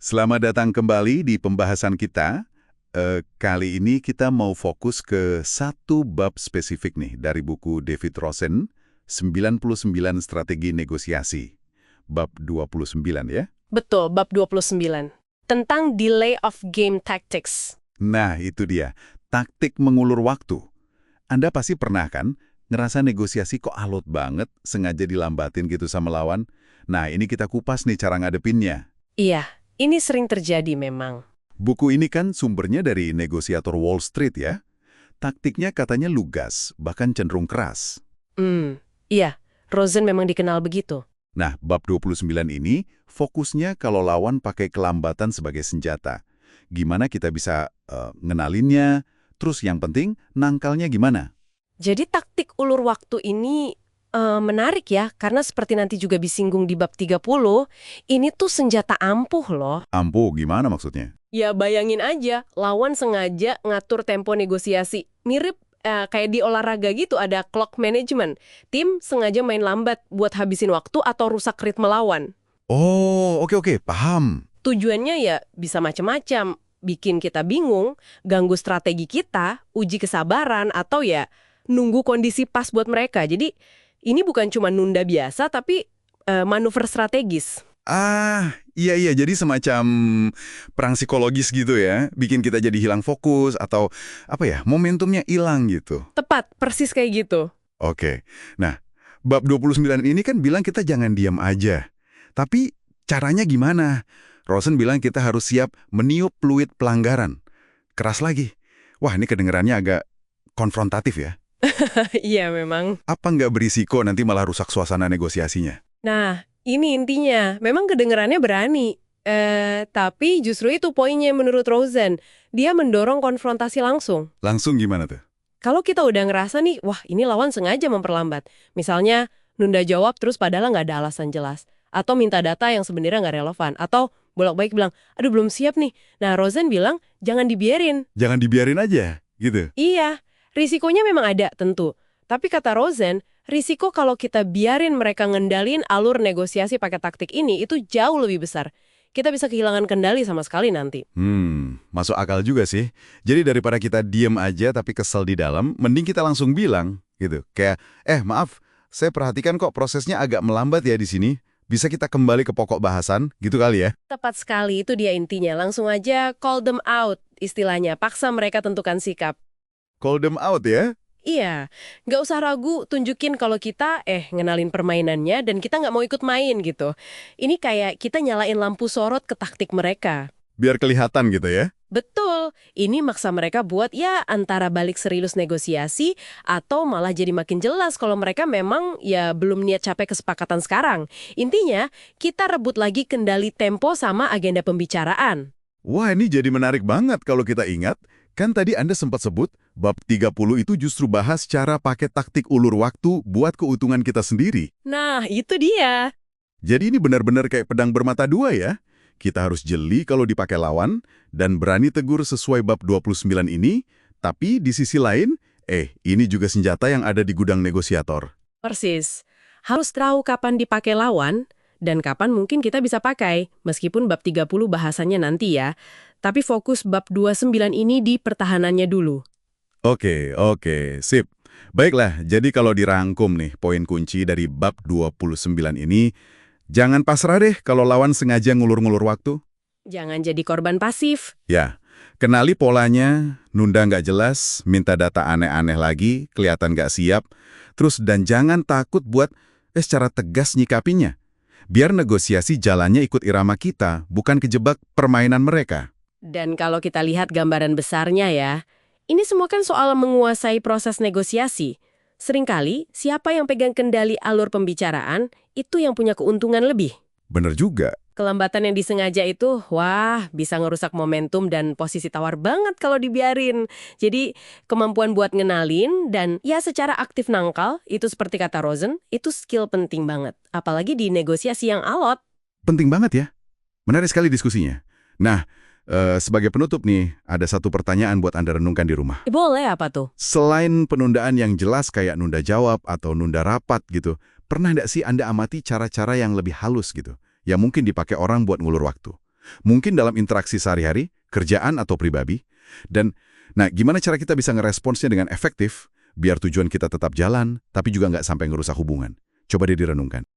Selamat datang kembali di pembahasan kita. Kali ini kita mau fokus ke satu bab spesifik nih dari buku David Rosen, 99 Strategi Negosiasi. Bab 29 ya. Betul, bab 29. Tentang delay of game tactics. Nah, itu dia. Taktik mengulur waktu. Anda pasti pernah kan ngerasa negosiasi kok alot banget, sengaja dilambatin gitu sama lawan? Nah, ini kita kupas nih cara ngadepinnya. Iya, ini sering terjadi memang. Buku ini kan sumbernya dari negosiator Wall Street ya. Taktiknya katanya lugas, bahkan cenderung keras. Iya, Rosen memang dikenal begitu. Nah, bab 29 ini fokusnya kalau lawan pakai kelambatan sebagai senjata. Gimana kita bisa ngenalinnya, terus yang penting nangkalnya gimana? Jadi taktik ulur waktu ini menarik ya, karena seperti nanti juga disinggung di bab 30, ini tuh senjata ampuh loh. Ampuh gimana maksudnya? Ya bayangin aja, lawan sengaja ngatur tempo negosiasi. Mirip kayak di olahraga gitu, ada clock management. Tim sengaja main lambat buat habisin waktu atau rusak ritme lawan. Oh, oke, paham. Tujuannya ya bisa macam-macam. Bikin kita bingung, ganggu strategi kita, uji kesabaran, atau ya nunggu kondisi pas buat mereka. Jadi ini bukan cuma nunda biasa, tapi manuver strategis. Iya, jadi semacam perang psikologis gitu ya, bikin kita jadi hilang fokus atau momentumnya hilang gitu. Tepat, persis kayak gitu. Oke, nah bab 29 ini kan bilang kita jangan diam aja. Tapi caranya gimana? Rosen bilang kita harus siap meniup peluit pelanggaran. Keras lagi. Wah, ini kedengarannya agak konfrontatif ya. Iya memang. Apa nggak berisiko nanti malah rusak suasana negosiasinya? Nah, ini intinya. Memang kedengarannya berani. Tapi justru itu poinnya menurut Rosen. Dia mendorong konfrontasi langsung. Langsung gimana tuh? Kalau kita udah ngerasa nih, wah ini lawan sengaja memperlambat. Misalnya, nunda jawab terus padahal nggak ada alasan jelas. Atau minta data yang sebenarnya nggak relevan. Atau bolak-balik bilang, aduh belum siap nih. Nah, Rosen bilang, jangan dibiarin. Jangan dibiarin aja, gitu? Iya, risikonya memang ada tentu. Tapi kata Rosen, risiko kalau kita biarin mereka ngendalin alur negosiasi pakai taktik ini itu jauh lebih besar. Kita bisa kehilangan kendali sama sekali nanti. Masuk akal juga sih. Jadi daripada kita diem aja tapi kesel di dalam, mending kita langsung bilang, gitu. Kayak, maaf, saya perhatikan kok prosesnya agak melambat ya di sini. Bisa kita kembali ke pokok bahasan, gitu kali ya? Tepat sekali, itu dia intinya. Langsung aja call them out, istilahnya. Paksa mereka tentukan sikap. Call them out ya? Iya, nggak usah ragu tunjukin kalau kita ngenalin permainannya dan kita nggak mau ikut main gitu. Ini kayak kita nyalain lampu sorot ke taktik mereka. Biar kelihatan gitu ya? Betul, ini maksa mereka buat ya antara balik serius negosiasi atau malah jadi makin jelas kalau mereka memang ya belum niat capai kesepakatan sekarang. Intinya, kita rebut lagi kendali tempo sama agenda pembicaraan. Wah, ini jadi menarik banget kalau kita ingat. Kan tadi Anda sempat sebut, bab 30 itu justru bahas cara pakai taktik ulur waktu buat keuntungan kita sendiri. Nah, itu dia. Jadi ini benar-benar kayak pedang bermata dua ya. Kita harus jeli kalau dipakai lawan, dan berani tegur sesuai bab 29 ini, tapi di sisi lain, ini juga senjata yang ada di gudang negosiator. Persis. Harus tahu kapan dipakai lawan, dan kapan mungkin kita bisa pakai, meskipun bab 30 bahasannya nanti ya. Tapi fokus bab 29 ini di pertahanannya dulu. Oke, sip. Baiklah, jadi kalau dirangkum nih poin kunci dari bab 29 ini, jangan pasrah deh kalau lawan sengaja ngulur-ngulur waktu. Jangan jadi korban pasif. Ya, kenali polanya, nunda nggak jelas, minta data aneh-aneh lagi, kelihatan nggak siap, terus dan jangan takut buat secara tegas nyikapinya. Biar negosiasi jalannya ikut irama kita, bukan kejebak permainan mereka. Dan kalau kita lihat gambaran besarnya ya, ini semua kan soal menguasai proses negosiasi. Seringkali, siapa yang pegang kendali alur pembicaraan, itu yang punya keuntungan lebih. Bener juga. Kelambatan yang disengaja itu, wah, bisa ngerusak momentum dan posisi tawar banget kalau dibiarin. Jadi, kemampuan buat ngenalin dan ya secara aktif nangkal, itu seperti kata Rosen, itu skill penting banget. Apalagi di negosiasi yang alot. Penting banget ya. Menarik sekali diskusinya. Nah, sebagai penutup nih, ada satu pertanyaan buat Anda renungkan di rumah. Boleh apa tuh? Selain penundaan yang jelas kayak nunda jawab atau nunda rapat gitu, pernah nggak sih Anda amati cara-cara yang lebih halus gitu, yang mungkin dipakai orang buat ngulur waktu? Mungkin dalam interaksi sehari-hari, kerjaan atau pribadi. Dan, nah gimana cara kita bisa ngeresponsnya dengan efektif, biar tujuan kita tetap jalan, tapi juga nggak sampai ngerusak hubungan? Coba deh direnungkan.